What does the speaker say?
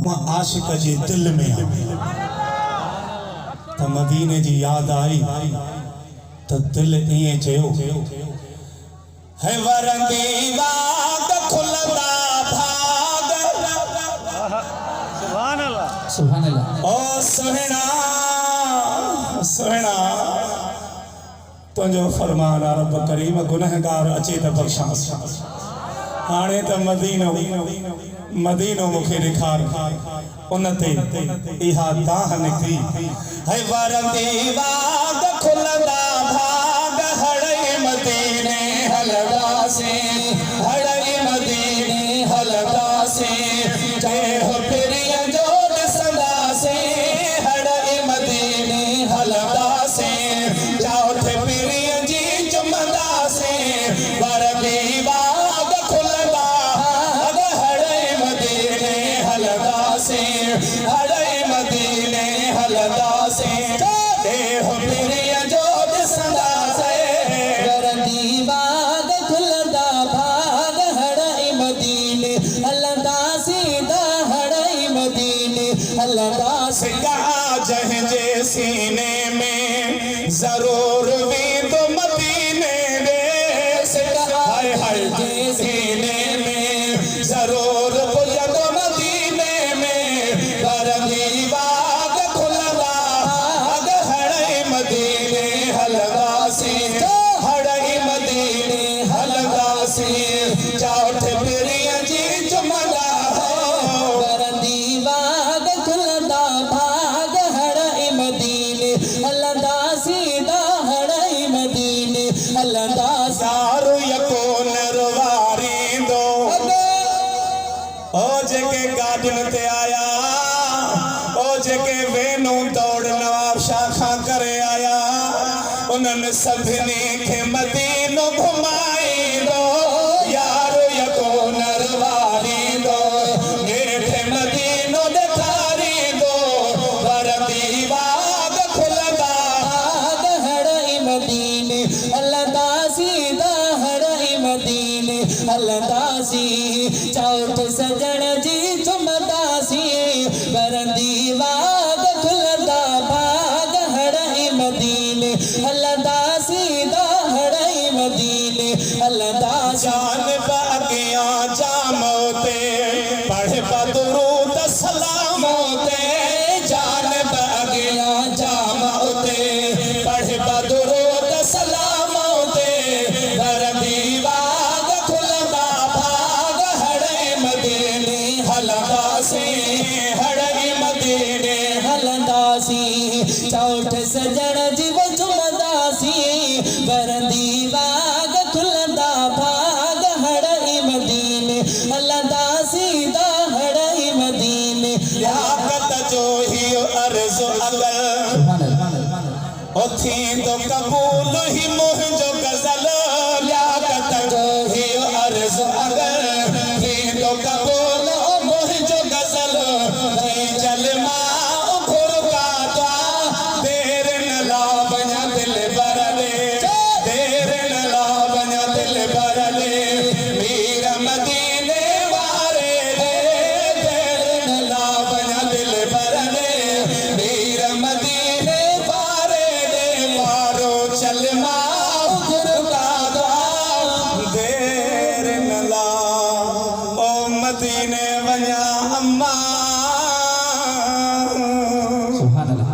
मां आशिक जे दिल में त मदीने जी याद आई तो दिल इएं चयो है वरंदी वाग खुलदा भाग सुभान अल्लाह ओ सुहिणा सुहिणा तुंहिंजो फरमान आ रब करीम गुनहगार अचे त बख्शांस हाणे त मदीनो मूंखे ॾेखार उन ते इहा दाह निकिरी है वरंदी वाग खुलदा भाग हड़ई मदीने हलदासे हड़ई मदीने हलदासे जय हो प्रिय जो ॾिसंदासे हड़ई मदीने हलदासे चौथ प्रिय जी चुमंदासे वरंदी वाग खुलदा हड़ई मदीने हलदासे हड़ई मदीने हलदासे देहो प्रिय जो ॾिसंदासे वरंदी वाग खुलदा भाग हड़ई मदीने हलदासे दा हड़ई मदीने हलदासे जंहिंजे सीने में ज़रूर वेंदो मदीने ॾे हाय हाय जे सीने में ज़रूर पुॼंदो मदीने में वरंदी वाग खुलदा भाग हड़ई मदीने हलदासे हड़ई मदीने हलदासे चौथ प्रिय जी चुमंदा वरंदी वाग खुलदा भाग हड़ई मदीने हलदासे दा हड़ई मदीने हलदासे सारू यकोन रवारींदो ओ जेके गाॾियुनि ते आया ओ जेके वेनू दौड़ नवाब शाह खां करे आया उन्हनि सभिनी खे मदीनो घुमाईंदो यारो यकोन रवारींदो हेठि मदीनो ॾेखारींदो वरंदी वाग खुलदा भाग हड़ई मदीने हलदासे दा हड़ई मदीने हलदासे चौथ सजण जी चुमंदासे वरंदी वाग खुलदा भाग हड़ई मदीने हलदासे दा हड़ई मदीने हलदासे जान अॻियां जामो ते पढ़ दुरूद सलामो ते जान अॻियां जामो ते पढ़ दुरूद सलामो ते वरंदी वाग खुलदा भाग हड़ई मदीने हलदासे हड़ई मदीने हलदासे चौथ सजण जी चुमंदासे वरंदी वाग खुलदा भाग हड़ई मदीने हलदासे दा हड़ई मदीने लियाकत जो ही अर्ज़ अगर ओ थींदो क़बूल ही मुंहिंजो गज़ल लियाकत जो ही अर्ज़ अगर थींदो क़बूल मुंहिंजो गज़ल जल मां घुर काता देर न ला वञा दिल भरले देर न ला वञा दिल भरले मीर मदीने वारे दे देर न ला वञा दिल भरले मीर मदीने वारे दे मारो चल मां घुर काता देर न ला ओ मदीने वञा अम्मा सुभान अल्लाह